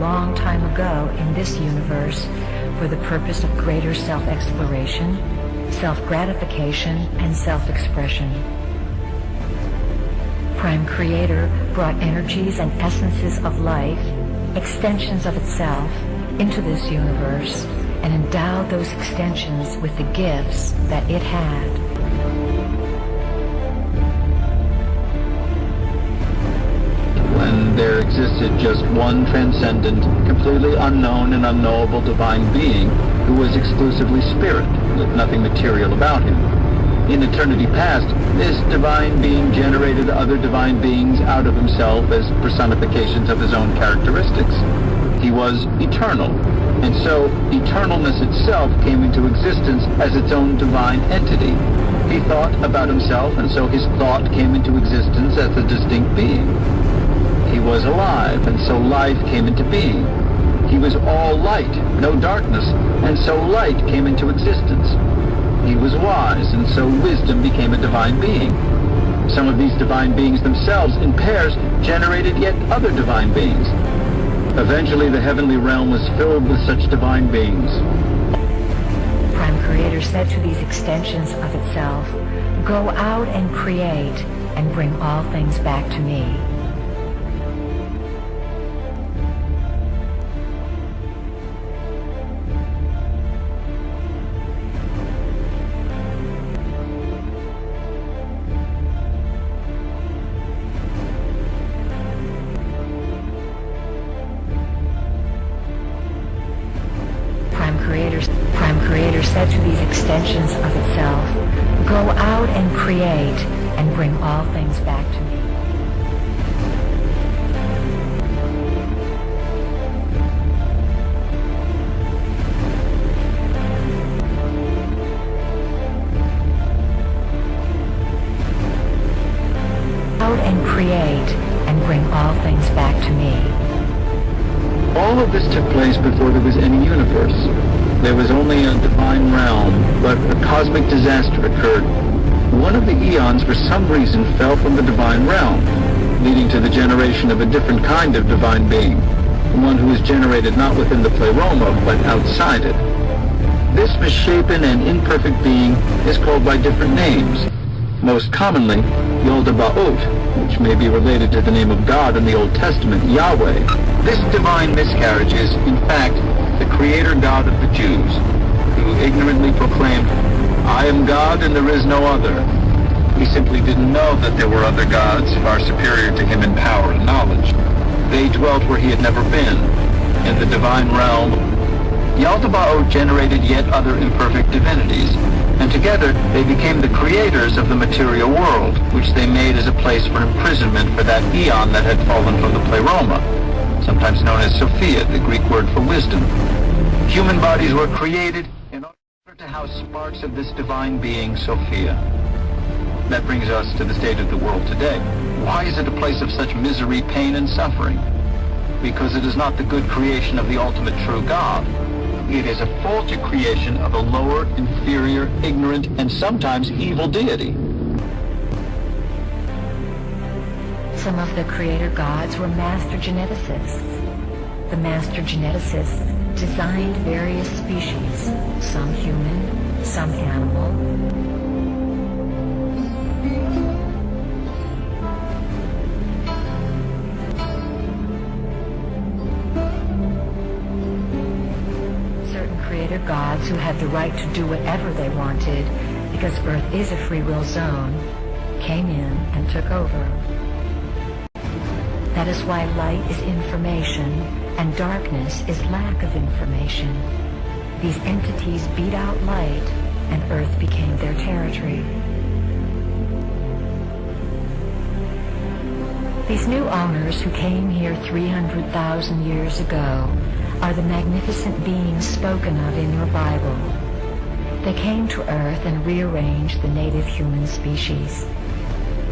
long time ago in this universe for the purpose of greater self-exploration, self-gratification, and self-expression. Prime Creator brought energies and essences of life, extensions of itself, into this universe and endowed those extensions with the gifts that it had. When there existed just one transcendent, completely unknown and unknowable divine being who was exclusively spirit, with nothing material about him. In eternity past, this divine being generated other divine beings out of himself as personifications of his own characteristics. He was eternal, and so eternalness itself came into existence as its own divine entity. He thought about himself, and so his thought came into existence as a distinct being. He was alive, and so life came into being. He was all light, no darkness, and so light came into existence. He was wise, and so wisdom became a divine being. Some of these divine beings themselves, in pairs, generated yet other divine beings. Eventually, the heavenly realm was filled with such divine beings. Prime Creator said to these extensions of itself, "Go out and create, and bring all things back to me." Prime Creator said to these extensions of itself, "Go out and create, and bring all things back to me." Out and create, and bring all things back to me. All of this took place before there was any universe. There was only a divine realm, but a cosmic disaster occurred. One of the eons, for some reason, fell from the divine realm, leading to the generation of a different kind of divine being, one who was generated not within the pleroma, but outside it. This misshapen and imperfect being is called by different names. Most commonly, Yaldabaoth, which may be related to the name of God in the Old Testament, Yahweh. This divine miscarriage is, in fact, the creator God of the Jews, who ignorantly proclaimed, "I am God and there is no other." He simply didn't know that there were other gods far superior to him in power and knowledge. They dwelt where he had never been, in the divine realm. Yaldabaoth generated yet other imperfect divinities, and together they became the creators of the material world, which they made as a place for imprisonment for that eon that had fallen from the pleroma, sometimes known as Sophia, the Greek word for wisdom. Human bodies were created in order to house sparks of this divine being, Sophia. That brings us to the state of the world today. Why is it a place of such misery, pain, and suffering? Because it is not the good creation of the ultimate true God. It is a faulty creation of a lower, inferior, ignorant, and sometimes evil deity. Some of the creator gods were master geneticists. The master geneticists designed various species, some human, some animal. Certain creator gods who had the right to do whatever they wanted, because Earth is a free will zone, came in and took over. That is why light is information and darkness is lack of information. These entities beat out light, and Earth became their territory. These new owners who came here 300,000 years ago are the magnificent beings spoken of in your Bible. They came to Earth and rearranged the native human species.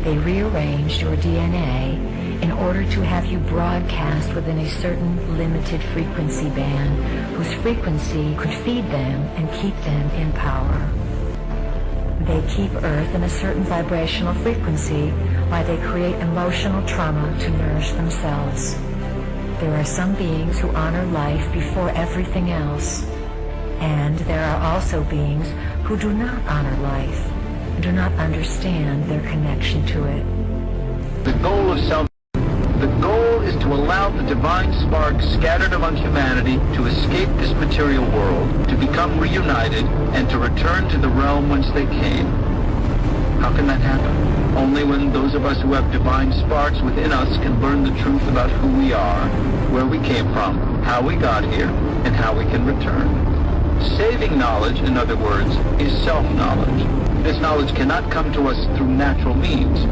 They rearranged your DNA in order to have you broadcast within a certain limited frequency band whose frequency could feed them and keep them in power. They keep Earth in a certain vibrational frequency while they create emotional trauma to nourish themselves. There are some beings who honor life before everything else, and there are also beings who do not honor life, and do not understand their connection to it. The goal is to allow the divine spark scattered among humanity to escape this material world, to become reunited, and to return to the realm whence they came. How can that happen? Only when those of us who have divine sparks within us can learn the truth about who we are, where we came from, how we got here, and how we can return. Saving knowledge, in other words, is self-knowledge. This knowledge cannot come to us through natural means,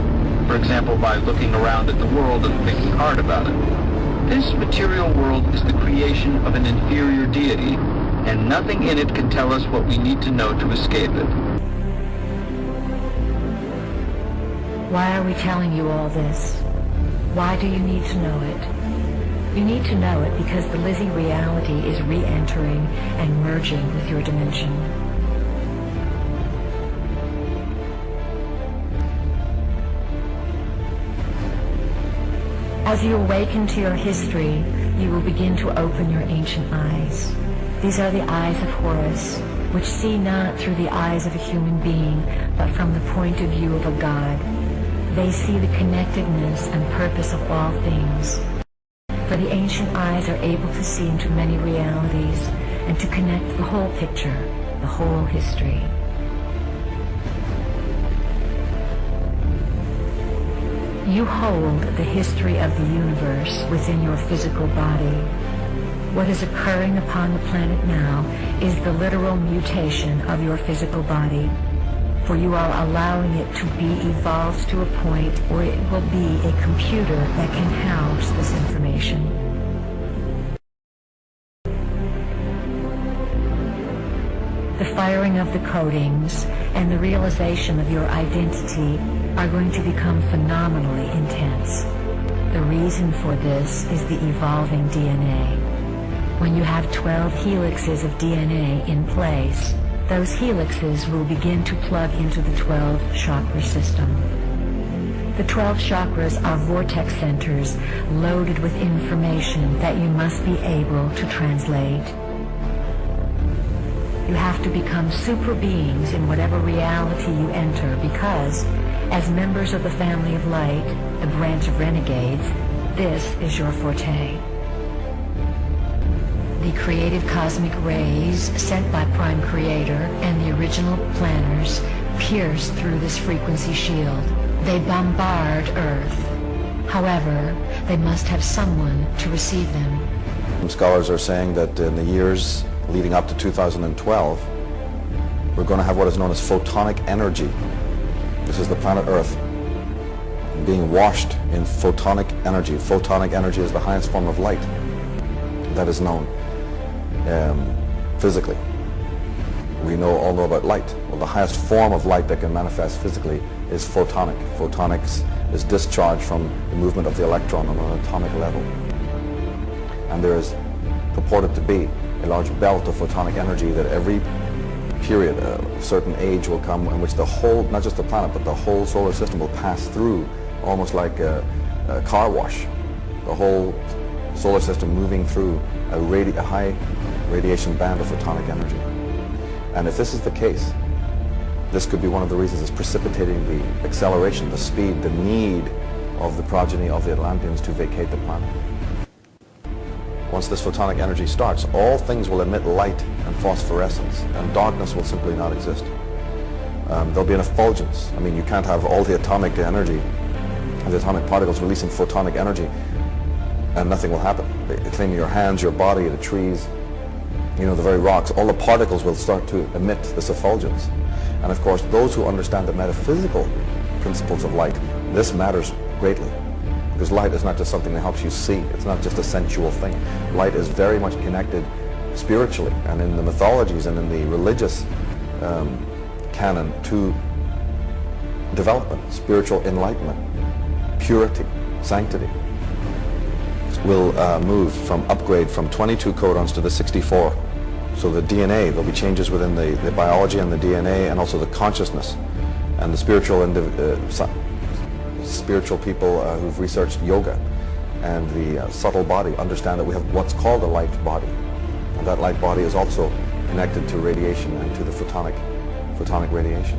for example, by looking around at the world and thinking hard about it. This material world is the creation of an inferior deity, and nothing in it can tell us what we need to know to escape it. Why are we telling you all this? Why do you need to know it? You need to know it because the Lizzie reality is re-entering and merging with your dimension. As you awaken to your history, you will begin to open your ancient eyes. These are the eyes of Horus, which see not through the eyes of a human being, but from the point of view of a god. They see the connectedness and purpose of all things. For the ancient eyes are able to see into many realities and to connect the whole picture, the whole history. You hold the history of the universe within your physical body. What is occurring upon the planet now is the literal mutation of your physical body, for you are allowing it to be evolved to a point where it will be a computer that can house this information. The firing of the codings and the realization of your identity are going to become phenomenally intense. The reason for this is the evolving DNA. When you have 12 helixes of DNA in place, those helixes will begin to plug into the 12 chakra system. The 12 chakras are vortex centers loaded with information that you must be able to translate. You have to become super beings in whatever reality you enter because, as members of the family of light, the branch of renegades, this is your forte. The creative cosmic rays sent by Prime Creator and the original planners pierce through this frequency shield. They bombard Earth. However, they must have someone to receive them. Some scholars are saying that in the years leading up to 2012, we're going to have what is known as photonic energy. This is the planet Earth being washed in photonic energy. Photonic energy is the highest form of light that is known physically. We all know about light. Well, the highest form of light that can manifest physically is photonic. Photonics is discharged from the movement of the electron on an atomic level. And there is purported to be a large belt of photonic energy that every period, a certain age will come in which the whole, not just the planet, but the whole solar system will pass through almost like a car wash. The whole solar system moving through a high radiation band of photonic energy. And if this is the case, this could be one of the reasons it's precipitating the acceleration, the speed, the need of the progeny of the Atlanteans to vacate the planet. Once this photonic energy starts, all things will emit light and phosphorescence, and darkness will simply not exist. There'll be an effulgence. I mean, you can't have all the atomic energy, the atomic particles releasing photonic energy, and nothing will happen. Claiming your hands, your body, the trees, you know, the very rocks, all the particles will start to emit this effulgence. And of course, those who understand the metaphysical principles of light, this matters greatly. Because light is not just something that helps you see. It's not just a sensual thing. Light is very much connected spiritually and in the mythologies and in the religious canon to development, spiritual enlightenment, purity, sanctity. Will move from upgrade from 22 codons to the 64. So the DNA, there'll be changes within the biology and the DNA and also the consciousness. And the spiritual spiritual people who've researched yoga and the subtle body understand that we have what's called a light body. And that light body is also connected to radiation and to the photonic radiation.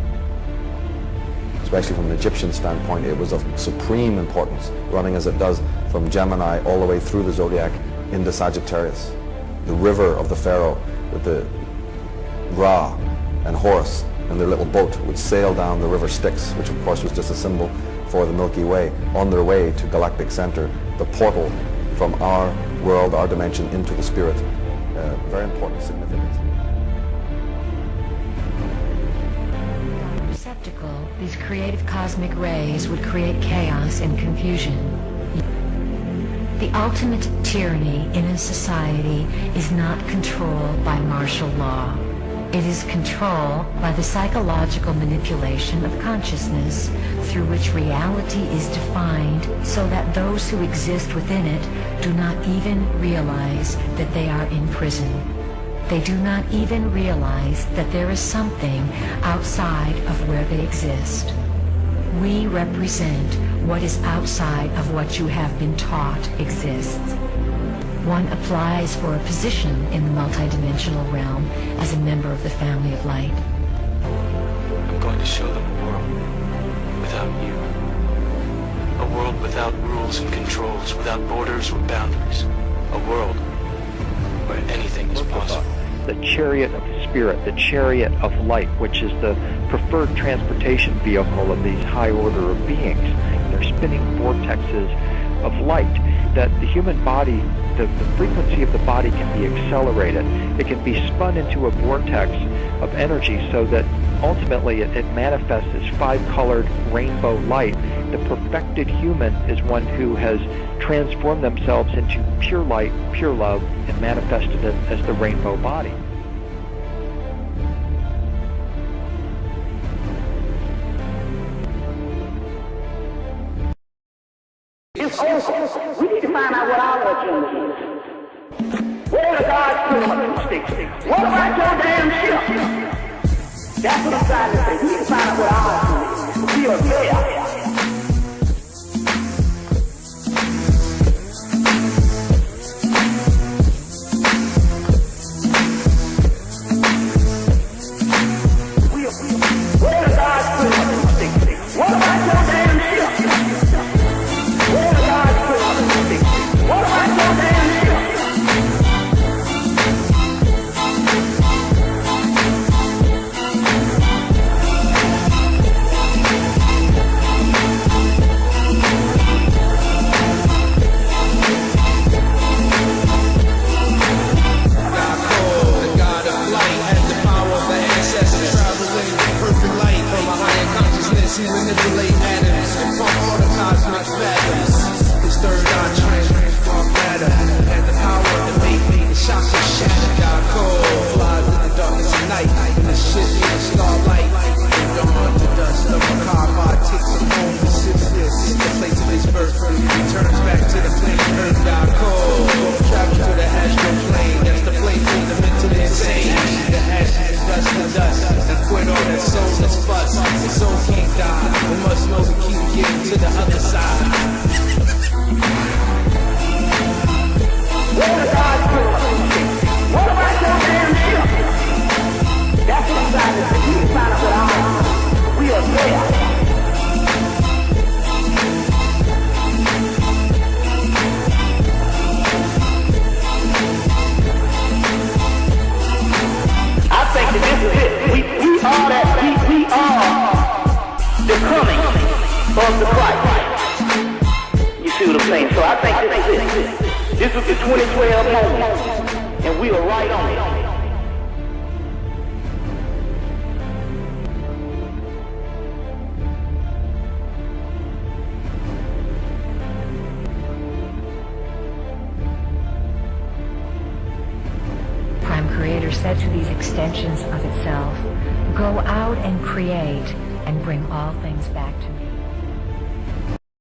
Especially from an Egyptian standpoint, it was of supreme importance, running as it does from Gemini all the way through the zodiac into Sagittarius. The river of the Pharaoh with the Ra and Horus and their little boat would sail down the river Styx, which of course was just a symbol for the Milky Way, on their way to galactic center, the portal from our world, our dimension, into the spirit. Very important significance. Receptacle, these creative cosmic rays would create chaos and confusion. The ultimate tyranny in a society is not control by martial law. It is control by the psychological manipulation of consciousness through which reality is defined so that those who exist within it do not even realize that they are in prison. They do not even realize that there is something outside of where they exist. We represent what is outside of what you have been taught exists. One applies for a position in the multidimensional realm as a member of the family of light. I'm going to show them a world without you. A world without rules and controls, without borders or boundaries. A world where anything is possible. The chariot of the spirit, the chariot of light, which is the preferred transportation vehicle of these high order of beings. They're spinning vortexes of light that the human body, the frequency of the body can be accelerated. It can be spun into a vortex of energy so that ultimately it manifests as five-colored rainbow light. The perfected human is one who has transformed themselves into pure light, pure love, and manifested it as the rainbow body. It's over. We need to find out what our agenda is. Where are God's principles stick? What about your damn ship? That's what I'm trying to say. We need to find out what our agenda is. We are there. Where are God's principles stick? What about your damn ship? Where are God's principles stick? What about your damn ship? He manipulate atoms from all the cosmic fathoms. His third eye transform matter, and the power to make the shots of shatter. God cold flies in the darkness of night, and the shit in the starlight. And dawn to dust of a car takes him home to Sirius, the place of his birth. He returns back to the planet Earth. God cold travel to the astral plane. That's the place for the mentally insane. The ashes and dust to dust, and quit all that soulless fuss. The soul can't die. We must know to keep getting to the other side. Where are God's principles stick? What about your damn ship? That's what I'm trying to say. We need to find out what our agenda is. We are there. I think that this is it. We are that. We are the coming of the Christ. You see what I'm saying? So I think this is it. This is the 2012 moment, and we are right on it. Prime Creator said to these extensions of itself, "Go out and create and bring all things back to me."